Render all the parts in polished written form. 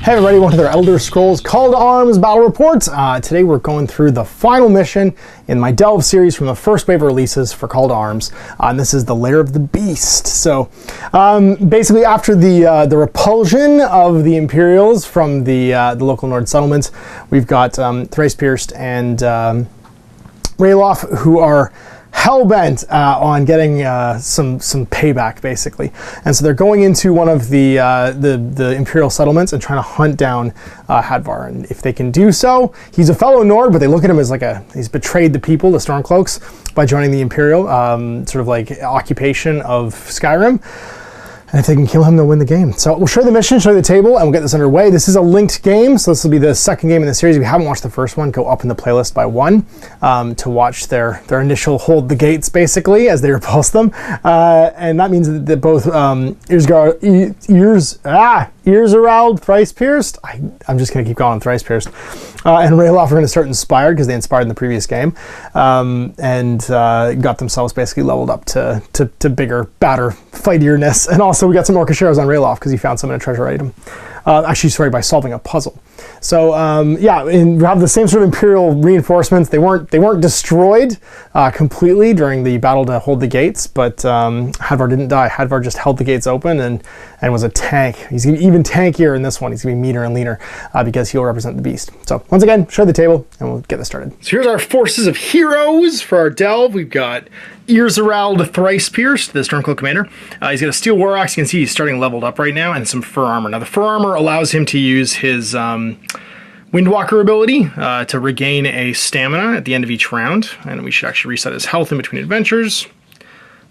Hey everybody, welcome to their Elder Scrolls Call to Arms Battle Report. Today we're going through the final mission in my Delve series from the first wave of releases for Call to Arms. And this is the Lair of the Beast. So basically after the repulsion of the Imperials from the local Nord settlements, we've got Thrice-Pierced and Ralof, who are hell-bent on getting some payback, basically. And so they're going into one of the Imperial settlements and trying to hunt down Hadvar. And if they can do so, he's a fellow Nord, but they look at him as like he's betrayed the people, the Stormcloaks, by joining the Imperial sort of like occupation of Skyrim. And if they can kill him, they'll win the game. So we'll show you the mission, show you the table, and we'll get this underway. This is a linked game, so this will be the second game in the series. If you haven't watched the first one, go up in the playlist by one to watch their initial hold the gates, basically, as they repulse them. And that means that both Yrsgarald Thrice-Pierced, I'm just going to keep calling Thrice-Pierced, and Ralof are going to start inspired, because they inspired in the previous game, and got themselves basically leveled up to bigger, badder, fightierness. And also we got some Orcasheros on Ralof, because he found some in a treasure item. Actually, sorry, by solving a puzzle. So yeah, we have the same sort of Imperial reinforcements. They weren't destroyed completely during the battle to hold the gates, but Hadvar didn't die. Hadvar just held the gates open and was a tank. He's going to be even tankier in this one. He's going to be meaner and leaner because he'll represent the beast. So once again, show the table and we'll get this started. So here's our forces of heroes for our delve. We've got Yrsgarald Thrice-Pierced, the Stormcloak commander. He's got a steel war axe. You can see he's starting leveled up right now, and some fur armor. Now the fur armor allows him to use his Windwalker ability to regain a stamina at the end of each round, and we should actually reset his health in between adventures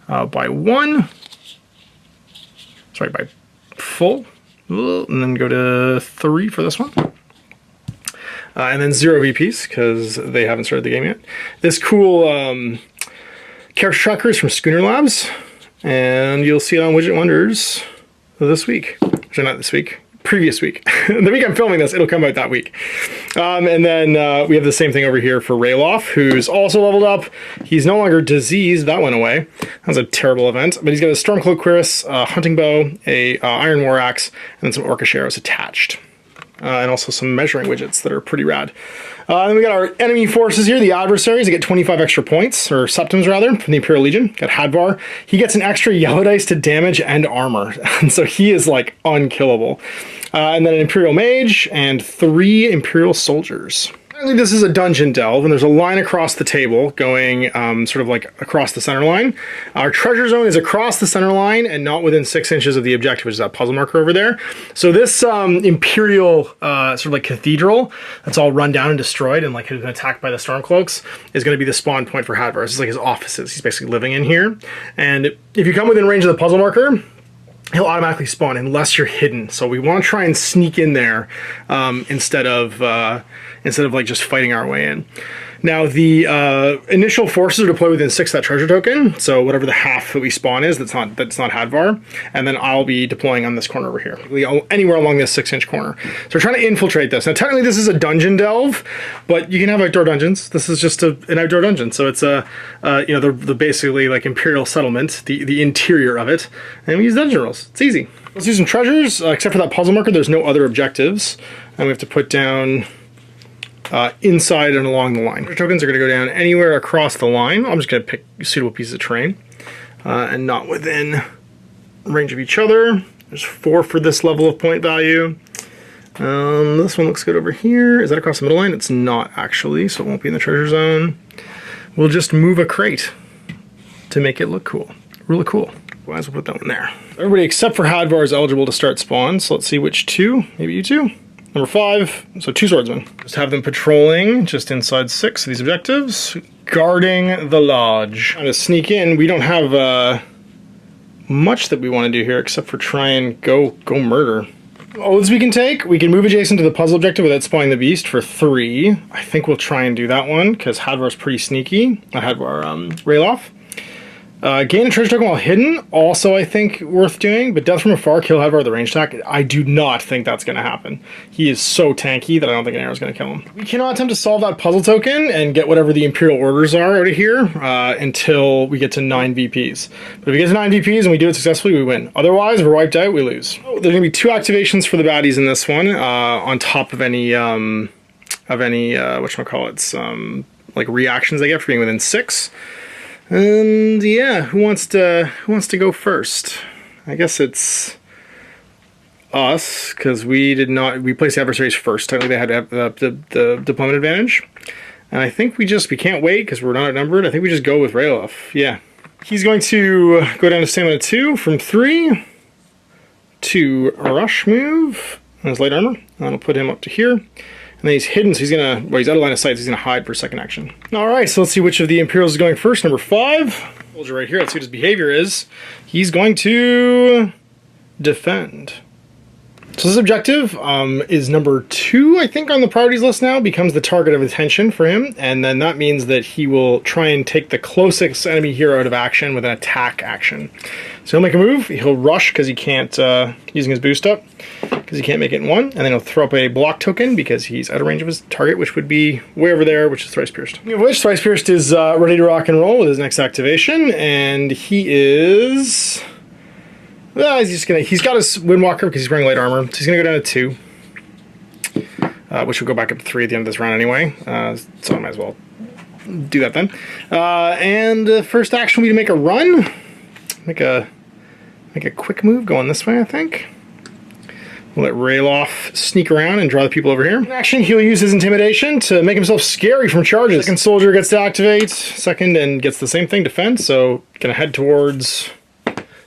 by one. Sorry, by full, and then go to 3 for this one. And then 0 VPs, because they haven't started the game yet. This cool character tracker is from Schooner Labs, and you'll see it on Widget Wonders this week. Actually, not this week. Previous week. The week I'm filming this, it'll come out that week. And then we have the same thing over here for Ralof, who's also leveled up. He's no longer diseased. That went away. That was a terrible event. But he's got a Stormcloak cuirass, a hunting bow, a iron war axe, and then some Orcasheros attached. And also some measuring widgets that are pretty rad. Then we got our enemy forces here, the adversaries. They get 25 extra points, or septims rather, from the Imperial Legion. Got Hadvar. He gets an extra yellow dice to damage and armor. And so he is like unkillable. And then an Imperial Mage and 3 Imperial Soldiers. This is a dungeon delve, and there's a line across the table going sort of like across the center line. Our treasure zone is across the center line and not within 6 inches of the objective, which is that puzzle marker over there. So this Imperial sort of like cathedral that's all run down and destroyed and like has been attacked by the Stormcloaks is going to be the spawn point for Hadvar. This is like his offices. He's basically living in here. And if you come within range of the puzzle marker, he'll automatically spawn unless you're hidden. So we want to try and sneak in there instead of like just fighting our way in. Now the initial forces are deployed within 6 of that treasure token. So whatever the half that we spawn is, that's not Hadvar. And then I'll be deploying on this corner over here, anywhere along this 6-inch corner. So we're trying to infiltrate this. Now technically this is a dungeon delve, but you can have outdoor dungeons. This is just an outdoor dungeon. So it's the basically like Imperial settlement, the interior of it, and we use dungeon rules. It's easy. Let's do some treasures. Except for that puzzle marker, there's no other objectives, and we have to put down inside and along the line. Treasure tokens are going to go down anywhere across the line. I'm just going to pick suitable pieces of terrain and not within range of each other. There's 4 for this level of point value. This one looks good over here. Is that across the middle line? It's not actually, so it won't be in the treasure zone. We'll just move a crate to make it look cool. Really cool. Might as well put that one there. Everybody except for Hadvar is eligible to start spawn, so let's see which 2. Maybe you 2. Number 5, so 2 swordsmen. Just have them patrolling just inside 6 of these objectives, guarding the lodge. Trying to sneak in. We don't have much that we want to do here except for try and go murder. Oaths we can take. We can move adjacent to the puzzle objective without spawning the beast for 3. I think we'll try and do that one because Hadvar's pretty sneaky. Ralof. Gain a treasure token while hidden, also I think worth doing, but death from afar, kill Hadvar with a range attack, I do not think that's going to happen. He is so tanky that I don't think an arrow is going to kill him. We cannot attempt to solve that puzzle token and get whatever the Imperial orders are out of here until we get to 9 VPs. But if we get to 9 VPs and we do it successfully, we win. Otherwise, if we're wiped out, we lose. Oh, there's going to be 2 activations for the baddies in this one, on top of any whatchamacallits, like reactions they get for being within 6. And yeah, who wants to go first? I guess it's us, because we placed the adversaries first. Technically they had to have the deployment advantage. And I think we can't wait because we're not outnumbered. I think we just go with Ralof. Yeah. He's going to go down to stamina 2 from 3 to rush move on his light armor. And I'll put him up to here. And then he's hidden, so he's out of line of sight, so he's gonna hide for second action. All right, so let's see which of the Imperials is going first. Number 5, soldier right here. Let's see what his behavior is. He's going to defend. So this objective is number 2, I think, on the priorities list now. Becomes the target of attention for him, and then that means that he will try and take the closest enemy hero out of action with an attack action. So he'll make a move. He'll rush because he can't, using his boost up, because he can't make it in 1, and then he'll throw up a block token because he's out of range of his target, which would be way over there, which is Thrice-Pierced. Speaking of which, Thrice-Pierced is ready to rock and roll with his next activation, and he is... Well, he's got his Windwalker because he's wearing light armor, so he's gonna go down to 2, which will go back up to 3 at the end of this round anyway. So I might as well do that then. And the first action will be to make a run, make a quick move going this way. I think we'll let Ralof sneak around and draw the people over here. In action, he'll use his intimidation to make himself scary from charges. Second soldier gets to activate, second, and gets the same thing, defend. So gonna head towards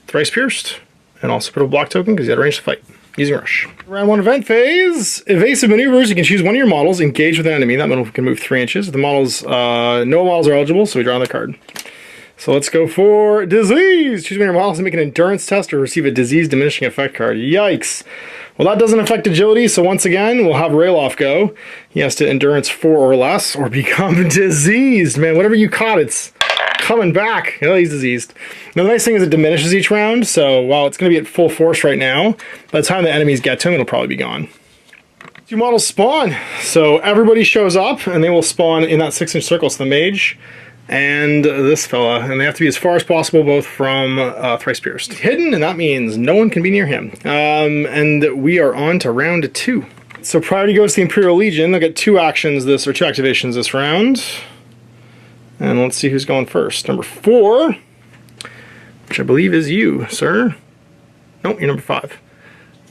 Thrice-Pierced. And also put a block token because he had a range to fight using rush. Round 1 event phase. Evasive maneuvers. You can choose one of your models, engage with an enemy. That model can move 3 inches. The models, no models are eligible, so we draw the card. So let's go for disease. Choose one of your models and make an endurance test or receive a disease diminishing effect card. Yikes. Well, that doesn't affect agility, so once again, we'll have Ralof go. He has to endurance 4 or less or become diseased. Man, whatever you caught, it's coming back. Oh, he's diseased. Now, the nice thing is it diminishes each round, so while it's going to be at full force right now, by the time the enemies get to him, it'll probably be gone. 2 models spawn. So everybody shows up, and they will spawn in that 6-inch circle. So the mage and this fella, and they have to be as far as possible, both from Thrice-Pierced. Hidden, and that means no one can be near him. And we are on to round 2. So priority goes to the Imperial Legion. They'll get 2 actions this, or 2 activations this round. And let's see who's going first. Number 4, which I believe is you, sir. No, you're number 5.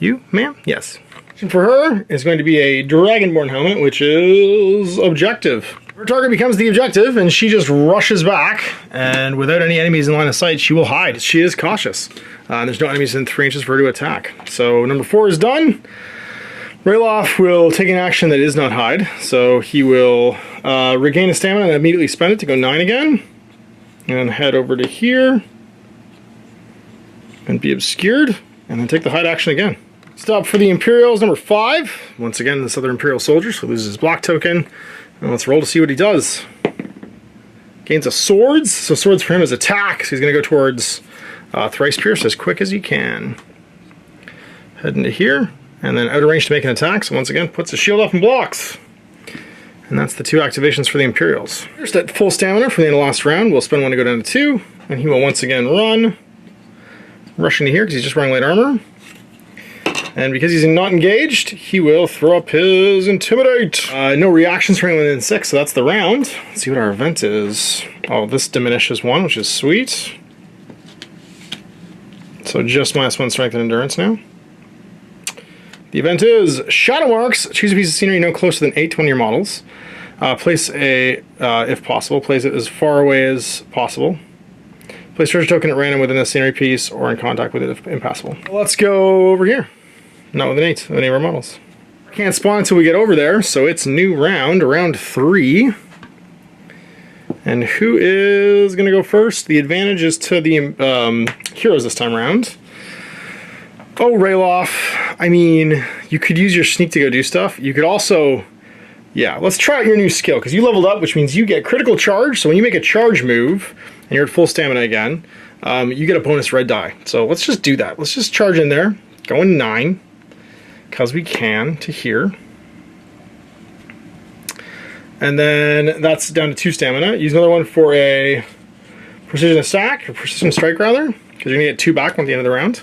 You, ma'am? Yes. For her is going to be a Dragonborn helmet, which is objective. Her target becomes the objective, and she just rushes back, and without any enemies in line of sight, she will hide. She is cautious. And there's no enemies within 3 inches for her to attack. So number 4 is done. Ralof will take an action that is not hide, so he will regain his stamina and immediately spend it to go 9 again, and head over to here, and be obscured, and then take the hide action again. Stop for the Imperials, number 5. Once again, this other Imperial soldier, so loses his block token, and let's roll to see what he does. Gains a swords, so swords for him is attack, so he's going to go towards Thrice-Pierced as quick as he can. Head into here. And then out of range to make an attack, so once again, puts the shield up and blocks. And that's the 2 activations for the Imperials. First at full stamina for the end of the last round, we'll spend 1 to go down to 2, and he will once again run. Rushing to here because he's just wearing light armor. And because he's not engaged, he will throw up his Intimidate. No reactions for anyone within 6, so that's the round. Let's see what our event is. Oh, this diminishes 1, which is sweet. So just -1 strength and endurance now. The event is Shadow Marks. Choose a piece of scenery no closer than 8 to one of your models. Place a, if possible, place it as far away as possible. Place treasure token at random within the scenery piece or in contact with it if impassable. Let's go over here. Not with an 8, with any of our models. Can't spawn until we get over there, so it's new round, round 3. And who is going to go first? The advantage is to the heroes this time around. Oh, Ralof, I mean, you could use your sneak to go do stuff. You could also, yeah, let's try out your new skill, because you leveled up, which means you get critical charge, so when you make a charge move, and you're at full stamina again, you get a bonus red die. So let's just do that. Let's just charge in there, go in 9, because we can, to here. And then that's down to 2 stamina. Use another one for a precision attack, or precision strike rather, because you're gonna get 2 back at the end of the round.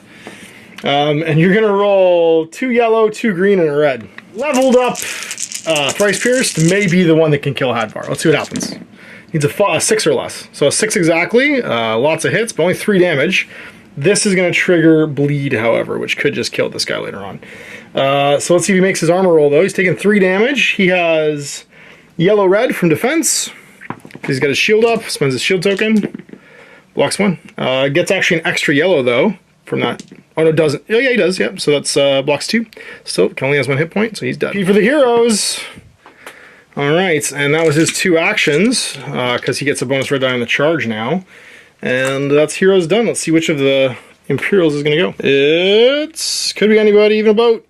And you're gonna roll 2 yellow, 2 green, and a red. Leveled up Thrice-Pierced may be the one that can kill Hadvar. Let's see what happens. Needs a 6 or less. So a 6 exactly, lots of hits, but only 3 damage. This is gonna trigger bleed, however, which could just kill this guy later on. So let's see if he makes his armor roll though. He's taking 3 damage. He has yellow-red from defense. He's got his shield up, spends his shield token, blocks 1. Gets actually an extra yellow though from that. Oh, no, it doesn't. Oh, yeah, he does. Yep. So that's blocks 2. Still, can only has 1 hit point, so he's dead. P for the heroes. All right, and that was his 2 actions, because he gets a bonus red die on the charge now. And that's heroes done. Let's see which of the Imperials is going to go. It's could be anybody, even about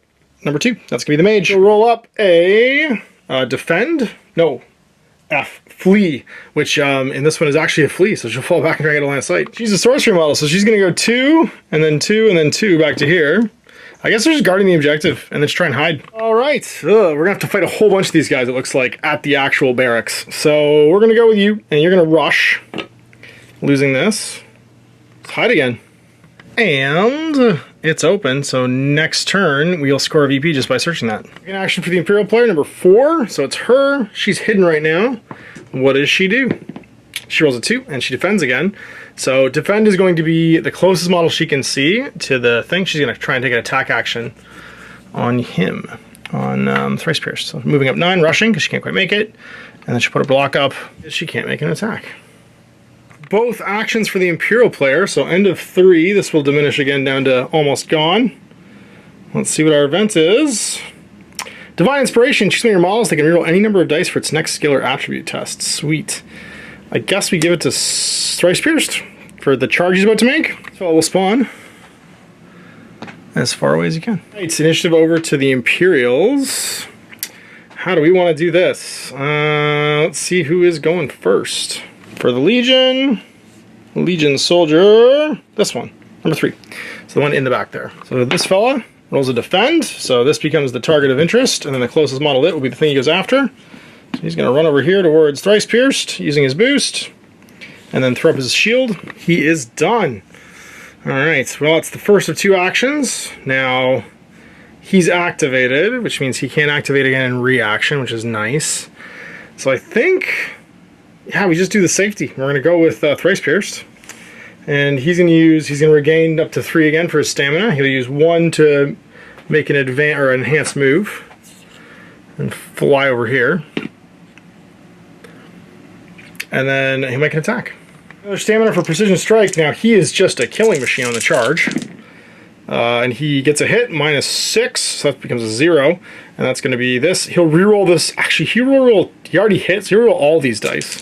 number 2. That's going to be the mage. She'll roll up a defend. No, F. Flee, which in this one is actually a flee, so she'll fall back and try to get a line of sight. She's a sorcery model, so she's going to go 2, and then 2, and then 2 back to here. I guess they're just guarding the objective, and then just try and hide. All right, we're going to have to fight a whole bunch of these guys, it looks like, at the actual barracks. So we're going to go with you, and you're going to rush. Losing this. Let's hide again. And it's open, so next turn we'll score a VP just by searching that. An action for the Imperial player, number 4, so it's her. She's hidden right now. What does she do? She rolls a 2, and she defends again. So defend is going to be the closest model she can see to the thing. She's going to try and take an attack action on him, on Thrice-Pierced. So moving up 9, rushing, because she can't quite make it. And then she'll put a block up. She can't make an attack. Both actions for the Imperial player, so end of 3. This will diminish again down to almost gone. Let's see what our event is. Divine Inspiration. Choose one of your models. They can reroll any number of dice for its next skill or attribute test. Sweet. I guess we give it to Thrice-Pierced for the charge he's about to make. So it will spawn as far away as you can. Right, it's initiative over to the Imperials. How do we want to do this? Let's see who is going first. For the Legion soldier, this one, number 3. So the one in the back there. So this fella rolls a defend, so this becomes the target of interest, and then the closest model it will be the thing he goes after. So he's going to run over here towards Thrice-Pierced using his boost, and then throw up his shield. He is done. Alright, well, it's the first of 2 actions. Now, he's activated, which means he can't activate again in reaction, which is nice. So I think, yeah, we just do the safety. We're going to go with Thrice-Pierced. And he's going to regain up to 3 again for his stamina. He'll use 1 to make an enhanced move and fly over here. And then he'll make an attack. Another stamina for precision strike. Now he is just a killing machine on the charge. And he gets a hit, -6, so that becomes a 0. And that's going to be this. He'll reroll this. Actually, he already hits. He'll reroll all these dice,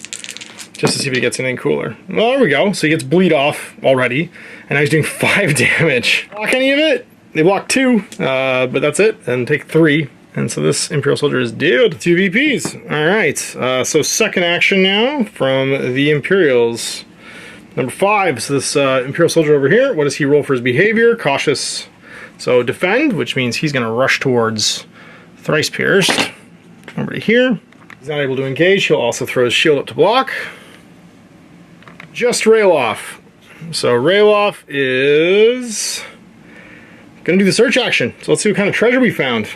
just to see if he gets anything cooler. Well, there we go. So he gets bleed off already. And now he's doing 5 damage. Block any of it? They block 2, but that's it. And take 3. And so this Imperial soldier is dead. 2 VPs. Alright, so second action now from the Imperials. Number 5, so this Imperial soldier over here, what does he roll for his behavior? Cautious. So defend, which means he's going to rush towards Thrice-Pierced. Over to here. He's not able to engage. He'll also throw his shield up to block. Just Ralof. So Ralof is going to do the search action. So let's see what kind of treasure we found.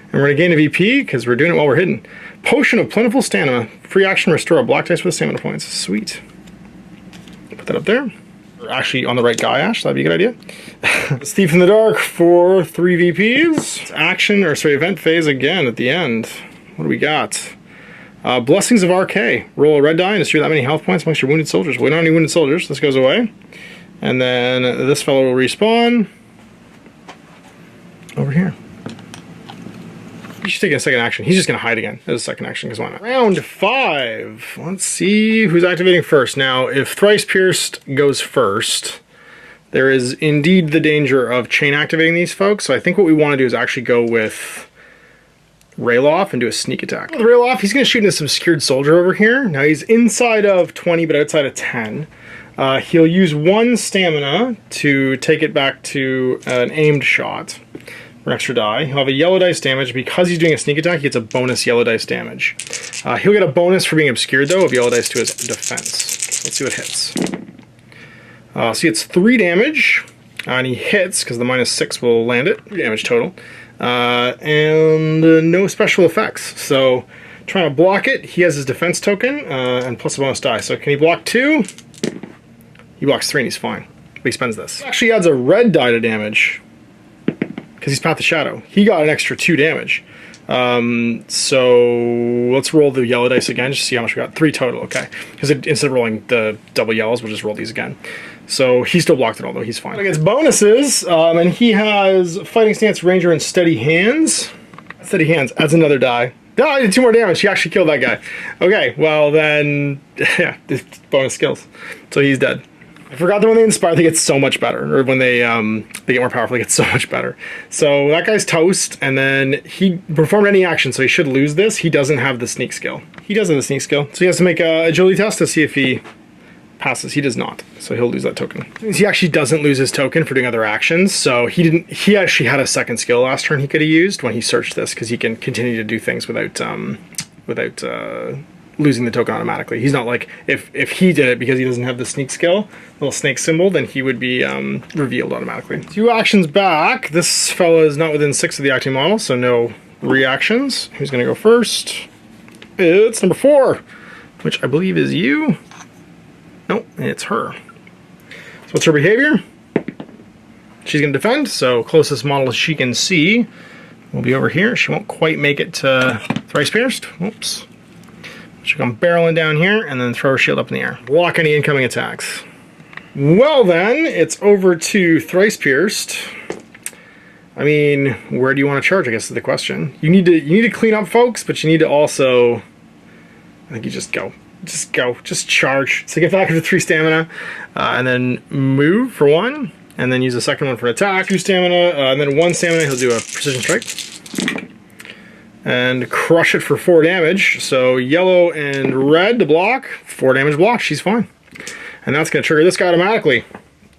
And we're going to gain a VP because we're doing it while we're hidden. Potion of Plentiful Stamina. Free action, restore a block dice with stamina points. Sweet. Put that up there. We're actually on the right guy, Ash. That'd be a good idea. Thief in the Dark for 3 VPs. It's action, or sorry, event phase again at the end. What do we got? Blessings of RK. Roll a red die and destroy that many health points amongst your wounded soldiers. We don't have any wounded soldiers. This goes away. And then this fellow will respawn over here. He should take a second action. He's just going to hide again as a second action, because why not? Round 5. Let's see who's activating first. Now, if Thrice-Pierced goes first, there is indeed the danger of chain activating these folks. So I think what we want to do is actually go with Ralof and do a sneak attack. With Ralof, he's going to shoot this obscured soldier over here. Now he's inside of 20, but outside of 10. He'll use 1 stamina to take it back to an aimed shot for an extra die. He'll have a yellow dice damage. Because he's doing a sneak attack, he gets a bonus yellow dice damage. He'll get a bonus for being obscured, though, of yellow dice to his defense. Let's see what hits. So he gets 3 damage, and he hits, because the -6 will land it. 3 damage total. And no special effects. So, trying to block it, he has his defense token, and plus a bonus die. So can he block 2? He blocks 3 and he's fine. But he spends this. Actually adds a red die to damage, because he's Path of Shadow. He got an extra 2 damage. So let's roll the yellow dice again, just to see how much we got. 3 total, okay. Because instead of rolling the double yellows, we'll just roll these again. So he still blocked it, although he's fine. He gets bonuses, and he has Fighting Stance, Ranger, and Steady Hands. Steady Hands adds another die. Oh, I did 2 more damage. He actually killed that guy. Okay, well then, yeah, bonus skills. So he's dead. I forgot that when they inspire, they get so much better. Or when they get more powerful, they get so much better. So that guy's toast, and then he performed any action, so he should lose this. He doesn't have the sneak skill. He does have the sneak skill, so he has to make a agility test to see if he passes. He does not, so he'll lose that token. Which means he actually doesn't lose his token for doing other actions, so he actually had a second skill last turn he could have used when he searched this, because he can continue to do things without losing the token automatically. He's not like, if he did it because he doesn't have the sneak skill, little snake symbol, then he would be revealed automatically. 2 actions back. This fella is not within 6 of the acting model, so no reactions. Who's gonna go first? It's number 4, which I believe is you. Nope, it's her. So what's her behavior? She's gonna defend, so closest model she can see will be over here. She won't quite make it to Thrice-Pierced. Whoops. She'll come barreling down here and then throw her shield up in the air. Block any incoming attacks. Well then, it's over to Thrice-Pierced. I mean, where do you want to charge, I guess is the question. You need to clean up, folks, but you need to also, I think you just go. Just go. Just charge. So get back to 3 stamina, and then move for 1, and then use the second one for attack. 2 stamina, and then 1 stamina, he'll do a precision strike. And crush it for 4 damage. So yellow and red to block. 4 damage block. She's fine. And that's going to trigger this guy automatically.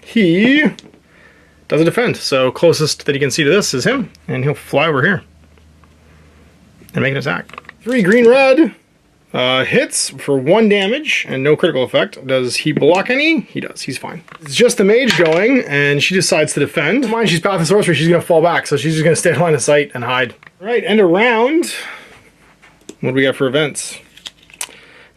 He doesn't defend. So closest that he can see to this is him. And he'll fly over here and make an attack. 3 green-red. Hits for 1 damage and no critical effect. Does he block any? He does. He's fine. It's just the mage going, and she decides to defend. Mind, she's Path of Sorcery. She's going to fall back, so she's just going to stay in line of sight and hide. All right, end of round. What do we got for events?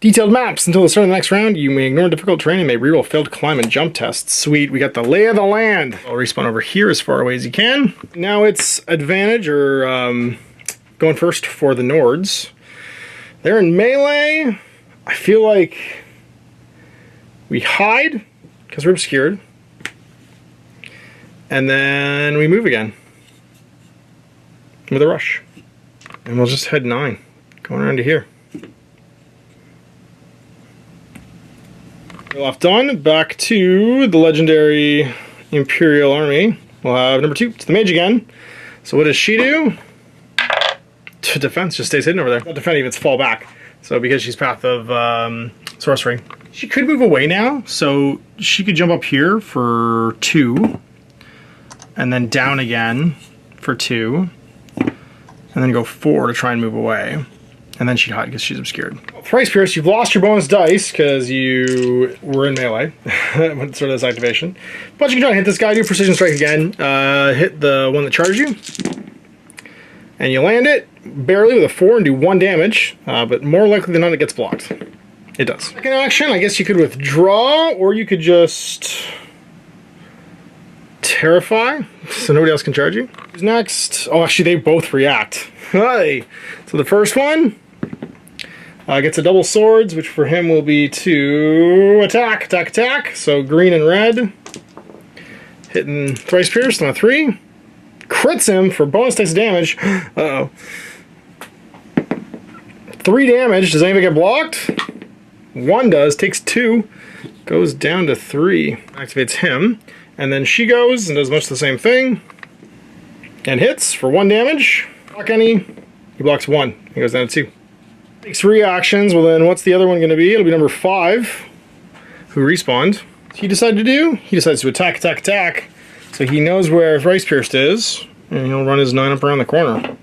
Detailed maps. Until the start of the next round, you may ignore difficult terrain and may reroll failed climb and jump tests. Sweet. We got the lay of the land. I'll respawn over here as far away as you can. Now it's advantage, or going first for the Nords. They're in melee. I feel like we hide because we're obscured. And then we move again with a rush. And we'll just head 9, going around to here. Ralof done. Back to the legendary Imperial Army. We'll have number 2. It's the mage again. So what does she do? Defense just stays hidden over there. Not defending, it's fall back. So because she's Path of Sorcery. She could move away now, so she could jump up here for 2, and then down again for 2, and then go 4 to try and move away. And then she'd hide because she's obscured. Thrice-Pierced, you've lost your bonus dice because you were in melee. Sort of this activation. But you can try and hit this guy, do Precision Strike again. Hit the one that charged you. And you land it barely with a 4 and do 1 damage, but more likely than not it gets blocked. It does. Second action, I guess you could withdraw, or you could just Terrify, so nobody else can charge you. Who's next? Oh, actually they both react. Hey! So the first one gets a double swords, which for him will be to attack, attack, attack. So green and red. Hitting Thrice-Pierced on a 3. Crits him for bonus dice damage. Uh-oh. 3 damage. Does anybody get blocked? 1 does. Takes 2. Goes down to 3. Activates him. And then she goes and does much the same thing. And hits for 1 damage. Block any. You He blocks 1. He goes down to 2. Takes 3 actions. Well, then what's the other one going to be? It'll be number 5, who respawned. What he decided to do? He decides to attack, attack, attack. So he knows where Thrice-Pierced is, and he'll run his 9 up around the corner.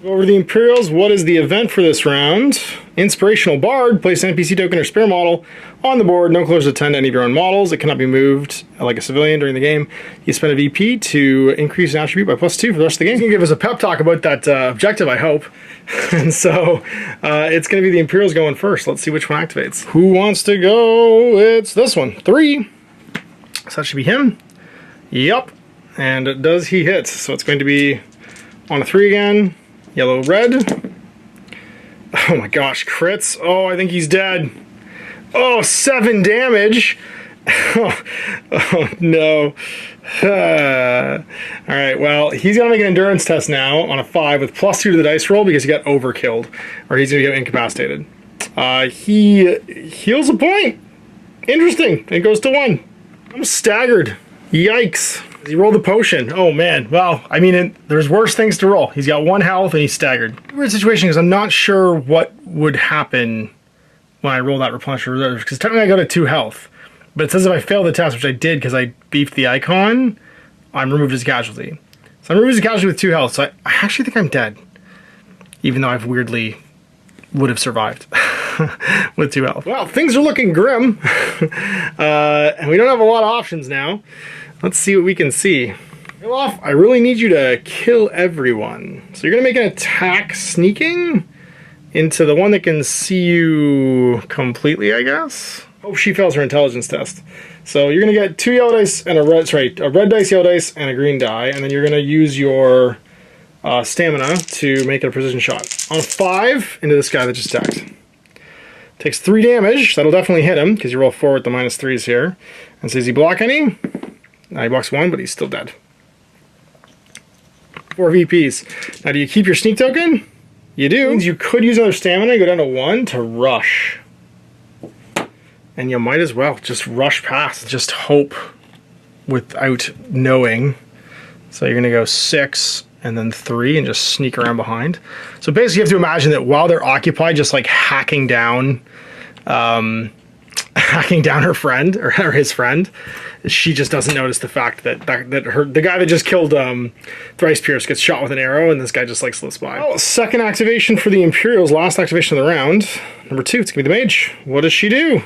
Go over to the Imperials. What is the event for this round? Inspirational Bard. Place an NPC token or spare model on the board. No closer to 10 to any of your own models. It cannot be moved like a civilian during the game. You spend a VP to increase an attribute by +2 for the rest of the game. He's going to give us a pep talk about that objective, I hope. And so it's going to be the Imperials going first. Let's see which one activates. Who wants to go? It's this one. 3. So that should be him. Yep. And does he hit? So it's going to be on a 3 again. Yellow, red. Oh my gosh, crits. Oh, I think he's dead. Oh, 7 damage. Oh no. Alright, well, he's going to make an endurance test now on a 5 with +2 to the dice roll because he got overkilled. Or he's going to get incapacitated. He heals a point. Interesting. It goes to 1. I'm staggered. Yikes. He rolled the potion. Oh man. Well, I mean, there's worse things to roll. He's got 1 health and he's staggered. Weird situation because I'm not sure what would happen when I roll that replenisher reserve. Because technically I got a 2 health. But it says if I fail the test, which I did because I beefed the icon, I'm removed as a casualty. So I'm removed as a casualty with 2 health. So I actually think I'm dead. Even though I've weirdly would have survived with 2 health. Well, things are looking grim. And we don't have a lot of options now. Let's see what we can see. Ralof, I really need you to kill everyone. So you're going to make an attack sneaking into the one that can see you completely, I guess? Oh, she fails her intelligence test. So you're going to get 2 yellow dice and a red dice, yellow dice, and a green die. And then you're going to use your stamina to make it a precision shot. On a 5 into this guy that just attacked. Takes 3 damage. That'll definitely hit him because you roll 4 with the -3s here. And so does he block any? He blocks 1, but he's still dead. 4 VPs. Now, do you keep your sneak token? You do. You could use another stamina and go down to 1 to rush. And you might as well just rush past. Just hope without knowing. So you're going to go 6 and then 3 and just sneak around behind. So basically you have to imagine that while they're occupied, just like hacking down her friend or his friend, she just doesn't notice the fact that the guy that just killed Thrice-Pierced gets shot with an arrow, and this guy just like slips by. Oh, second activation for the Imperials, last activation of the round. Number 2, it's gonna be the mage. What does she do?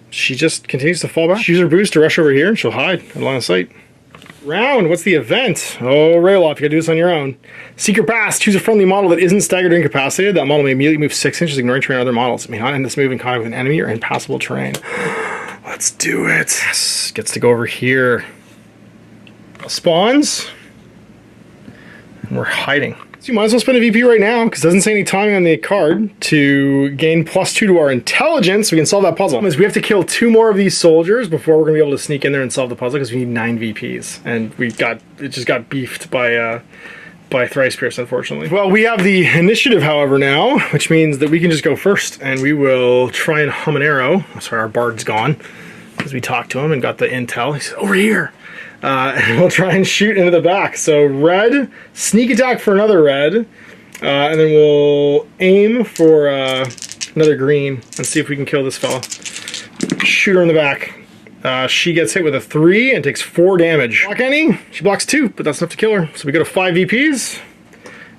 She just continues to fall back. She uses her boost to rush over here, and she'll hide at line of sight. Round, what's the event? Oh, Ralof, you gotta do this on your own. Secret Pass, choose a friendly model that isn't staggered or incapacitated. That model may immediately move 6 inches, ignoring terrain other models. It may not end this move in contact with an enemy or impassable terrain. Let's do it. Yes, gets to go over here. Spawns. And we're hiding. So you might as well spend a VP right now, because it doesn't say any timing on the card, to gain +2 to our intelligence so we can solve that puzzle. We have to kill 2 more of these soldiers before we're going to be able to sneak in there and solve the puzzle, because we need 9 VPs. And it just got beefed by Thrice-Pierced, unfortunately. Well, we have the initiative, however, now, which means that we can just go first, and we will try and hum an arrow. Oh, sorry, our bard's gone, because we talked to him and got the intel. He said, over here! And we'll try and shoot into the back. So red, sneak attack for another red, and then we'll aim for another green and see if we can kill this fella. Shoot her in the back. She gets hit with a 3 and takes 4 damage. Block any? She blocks 2, but that's enough to kill her. So we go to 5 VPs.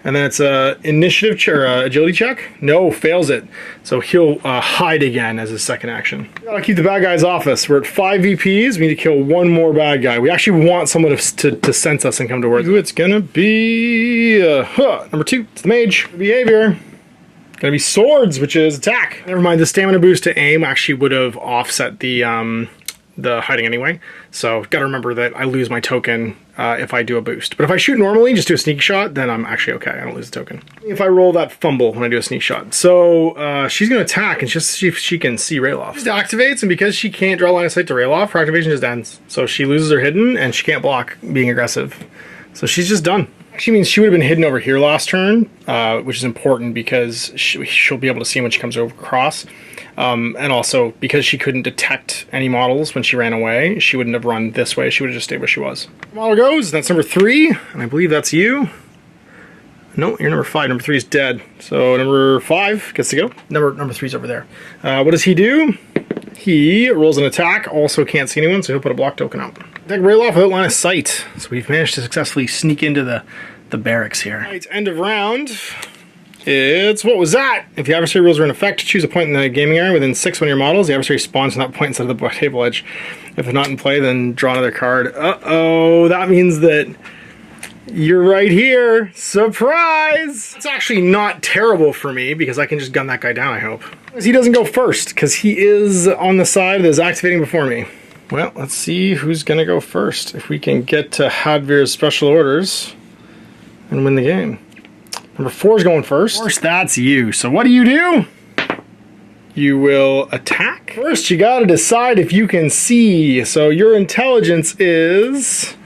And then it's a initiative or agility check. No, fails it. So he'll hide again as his second action. We gotta keep the bad guys off us. We're at 5 VPs. We need to kill 1 more bad guy. We actually want someone to sense us and come towards us. It's gonna be number 2. It's the mage. Behavior. Gonna be swords, which is attack. Never mind. The stamina boost to aim actually would have offset the hiding anyway. So gotta remember that I lose my token if I do a boost. But if I shoot normally, just do a sneak shot, then I'm actually okay. I don't lose a token. If I roll that fumble when I do a sneak shot. So she's gonna attack and just see if she can see Ralof. She activates, and because she can't draw line of sight to Ralof, her activation just ends. So she loses her hidden and she can't block being aggressive. So she's just done. Actually means she would have been hidden over here last turn, which is important because she'll be able to see him when she comes over across. And also, because she couldn't detect any models when she ran away, she wouldn't have run this way. She would have just stayed where she was. Model goes, that's number 3, and I believe that's you. No, you're number 5. Number 3 is dead. So number 5 gets to go. Number 3's over there. What does he do? He rolls an attack. Also can't see anyone, so he'll put a block token out. Attack Ralof without line of sight. So we've managed to successfully sneak into the barracks here. All right, end of round. It's, what was that? If the adversary rules are in effect, choose a point in the gaming area within 6 of your models. The adversary spawns on that point instead of the table edge. If they're not in play, then draw another card. Uh-oh, that means that you're right here. Surprise! It's actually not terrible for me because I can just gun that guy down, I hope. He doesn't go first because he is on the side that is activating before me. Well, let's see who's gonna go first. If we can get to Hadvar's special orders and win the game. Number 4 is going first. Of course, that's you. So what do? You will attack. First, you gotta decide if you can see. So your intelligence is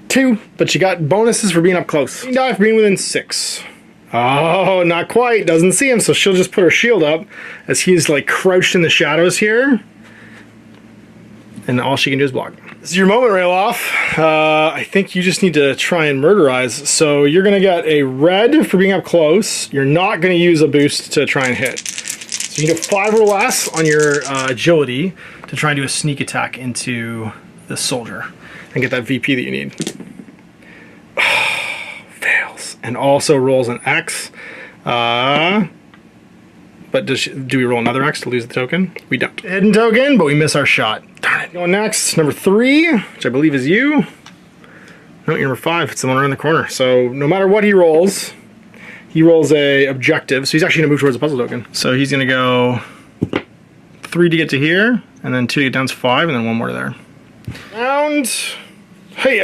2, but you got bonuses for being up close. You die for being within 6. Oh, not quite. Doesn't see him, so she'll just put her shield up as he's like crouched in the shadows here. And all she can do is block. This is your moment, Ralof. I think you just need to try and murderize. So you're gonna get a red for being up close. You're not gonna use a boost to try and hit. So you need a 5 or less on your agility to try and do a sneak attack into the soldier and get that VP that you need. Fails. And also rolls an X. But do we roll another X to lose the token? We don't. Hidden token, but we miss our shot. Darn it. Going next, number 3, which I believe is you. No, you're number 5. It's the one around the corner. So no matter what he rolls a objective. So he's actually gonna move towards a puzzle token. So he's gonna go 3 to get to here, and then 2 to get down to 5, and then 1 more to there. Round. Hey,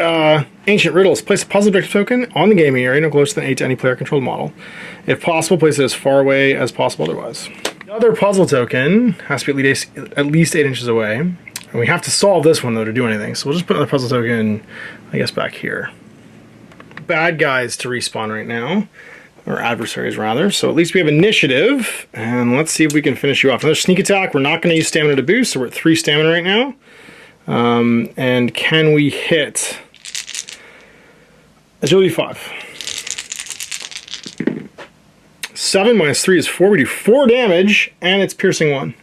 Ancient Riddles. Place a puzzle objective token on the gaming area no closer than 8 to any player-controlled model. If possible, place it as far away as possible otherwise. The other puzzle token has to be at least 8 inches away. And we have to solve this one, though, to do anything. So we'll just put another puzzle token, I guess, back here. Bad guys to respawn right now. Or adversaries, rather. So at least we have initiative. And let's see if we can finish you off. Another sneak attack. We're not going to use stamina to boost, so we're at 3 stamina right now. And can we hit agility 5? 7 minus 3 is 4. We do 4 damage, and it's piercing 1.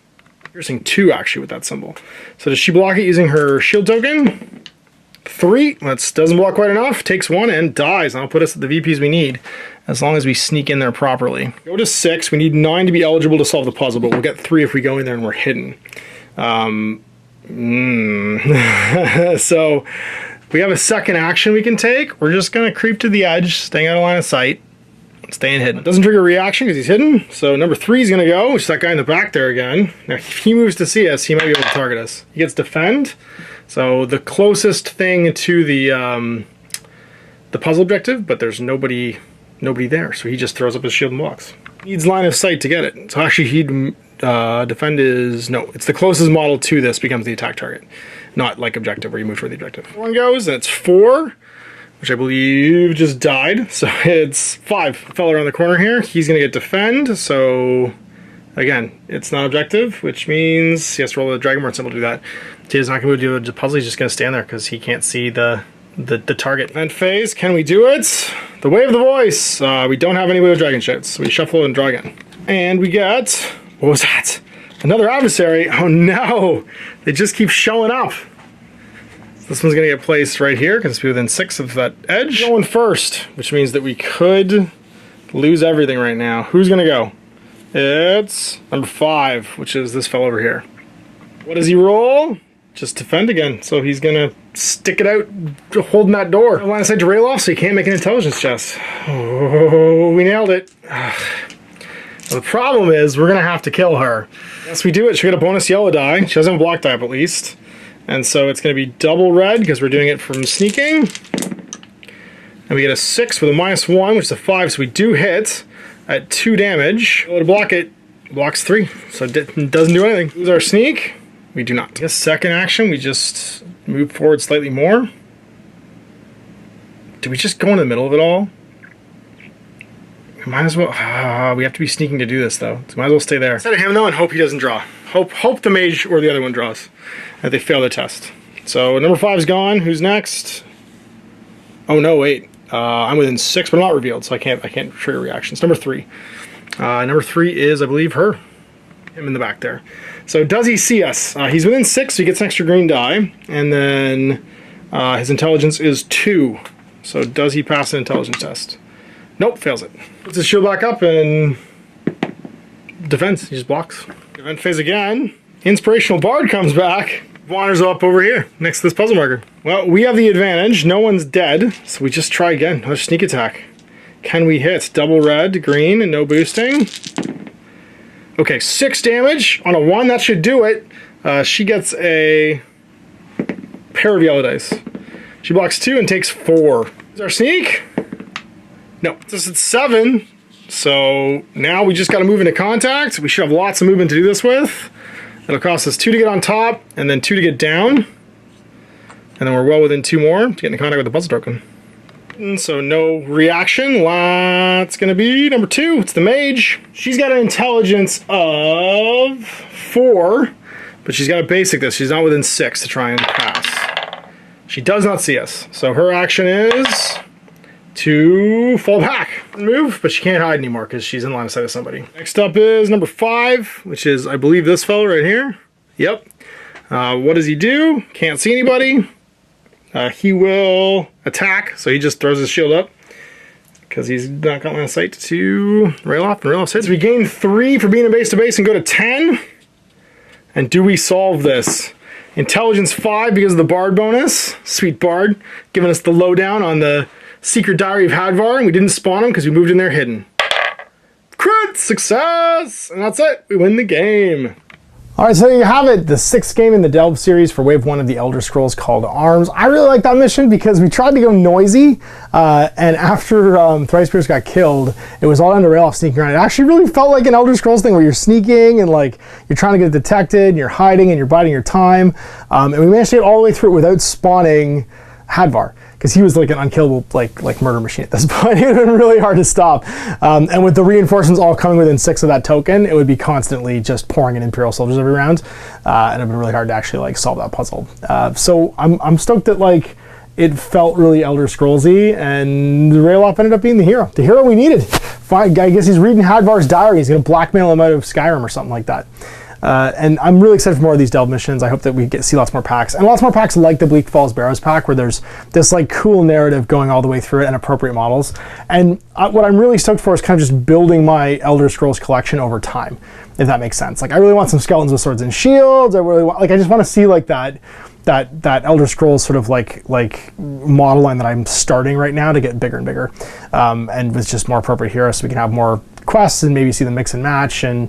Piercing 2, actually, with that symbol. So does she block it using her shield token? 3. That doesn't block quite enough. Takes 1 and dies. And that'll put us at the VPs we need, as long as we sneak in there properly. Go to 6. We need 9 to be eligible to solve the puzzle, but we'll get 3 if we go in there and we're hidden. So we have a second action we can take. We're just gonna creep to the edge, staying out of line of sight, staying hidden. It doesn't trigger a reaction because he's hidden. So number 3 is gonna go, which is that guy in the back there again. Now if he moves to see us, he might be able to target us. He gets defend. So the closest thing to the puzzle objective, but there's nobody there. So he just throws up his shield and blocks. Needs line of sight to get it. So actually he'd defend is, no, it's the closest model to this becomes the attack target. Not like objective where you move toward the objective. 1 goes, and it's 4, which I believe just died. So it's 5. Fell around the corner here. He's gonna get defend, so again, it's not objective, which means he has to roll the Dragonborn symbol to do that. He's not gonna do the puzzle, he's just gonna stand there because he can't see the target. Event phase, can we do it? The Way of the Voice. We don't have any Way of Dragon shits, so we shuffle and draw again. And we get, what was that? Another adversary. Oh no! They just keep showing up. This one's gonna get placed right here because it's within 6 of that edge. Going first, which means that we could lose everything right now. Who's gonna go? It's number 5, which is this fellow over here. What does he roll? Just defend again. So he's gonna stick it out, holding that door. I want to say to Ralof, so he can't make an intelligence chest. Oh, we nailed it. The problem is we're gonna have to kill her. Yes, we do it. She'll get a bonus yellow die. She doesn't have a block die up at least. And so it's gonna be double red because we're doing it from sneaking. And we get a 6 with a -1, which is a 5, so we do hit at 2 damage. To block it, blocks 3, so it doesn't do anything. Lose our sneak. We do not. I guess second action, we just move forward slightly more. Do we just go in the middle of it all? We might as well. We have to be sneaking to do this though. So might as well stay there. Instead of him though, and hope he doesn't draw. Hope the mage or the other one draws. That they fail the test. So number 5 is gone. Who's next? Oh no, wait. I'm within 6, but I'm not revealed, so I can't trigger reactions. Number 3. Number 3 is, I believe, him in the back there. So does he see us? He's within 6, so he gets an extra green die, and then his intelligence is 2. So does he pass an intelligence test? Nope, fails it. Puts his shield back up and defends. He just blocks. Event phase again. Inspirational Bard comes back. Wanders up over here next to this puzzle marker. Well, we have the advantage. No one's dead, so we just try again. Another sneak attack. Can we hit? Double red, green, and no boosting. Okay, 6 damage on a 1. That should do it. She gets a pair of yellow dice. She blocks 2 and takes 4. Is our sneak? No, this is 7. So now we just got to move into contact. We should have lots of movement to do this with. It'll cost us 2 to get on top, and then 2 to get down. And then we're well within 2 more to get into contact with the puzzle token. And so no reaction. That's going to be number 2. It's the mage. She's got an intelligence of 4, but she's got to basic this. She's not within 6 to try and pass. She does not see us. So her action is to fall back and move, but she can't hide anymore because she's in line of sight of somebody. Next up is number 5, which is, I believe, this fellow right here. Yep. What does he do? Can't see anybody. He will attack, so he just throws his shield up because he's not got line of sight to Ralof, and Ralof hits. We gain 3 for being a base to base and go to 10. And do we solve this? Intelligence 5 because of the Bard bonus. Sweet Bard, giving us the lowdown on the Secret Diary of Hadvar, and we didn't spawn him because we moved in there hidden. Crit success! And that's it. We win the game. Alright, so there you have it. The 6th game in the Delve series for Wave 1 of the Elder Scrolls Call to Arms. I really like that mission because we tried to go noisy, and after Thrice-Pierced got killed, it was all down to Ralof sneaking around. It actually really felt like an Elder Scrolls thing where you're sneaking and like you're trying to get detected, and you're hiding and you're biding your time. And we managed to get all the way through it without spawning Hadvar, because he was like an unkillable like murder machine at this point. It would have been really hard to stop. And with the reinforcements all coming within 6 of that token, it would be constantly just pouring in Imperial soldiers every round, and it'd been really hard to actually like solve that puzzle. So I'm stoked that like it felt really Elder Scrollsy, and Ralof ended up being the hero we needed. I guess he's reading Hadvar's diary. He's gonna blackmail him out of Skyrim or something like that. And I'm really excited for more of these Delve missions. I hope that we see lots more packs, and lots more packs like the Bleak Falls Barrows pack, where there's this like cool narrative going all the way through it and appropriate models. And what I'm really stoked for is kind of just building my Elder Scrolls collection over time, if that makes sense. Like I really want some skeletons with swords and shields. I really want, like, I just want to see like that Elder Scrolls sort of like model line that I'm starting right now to get bigger and bigger, and with just more appropriate heroes, so we can have more quests and maybe see them mix and match, and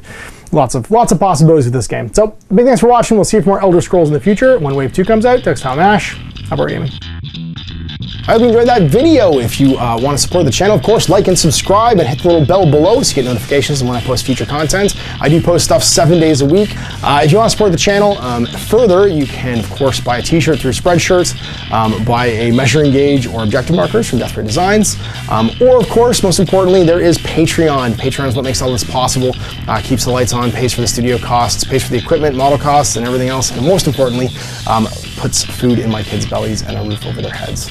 lots of possibilities with this game. So big thanks for watching. We'll see you for more Elder Scrolls in the future when Wave 2 comes out. Next time, Ash, Hadvar Gaming. I hope you enjoyed that video. If you want to support the channel, of course, like and subscribe and hit the little bell below so you get notifications when I post future content. I do post stuff 7 days a week. If you want to support the channel further, you can, of course, buy a t-shirt through Spreadshirt, buy a measuring gauge or objective markers from Death Ray Designs, or, of course, most importantly, there is Patreon. Patreon is what makes all this possible, keeps the lights on, pays for the studio costs, pays for the equipment, model costs, and everything else, and most importantly, puts food in my kids' bellies and a roof over their heads.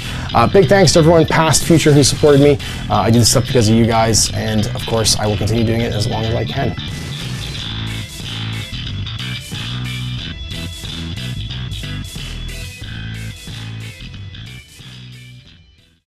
Big thanks to everyone, past, future, who supported me. I do this stuff because of you guys, and of course, I will continue doing it as long as I can.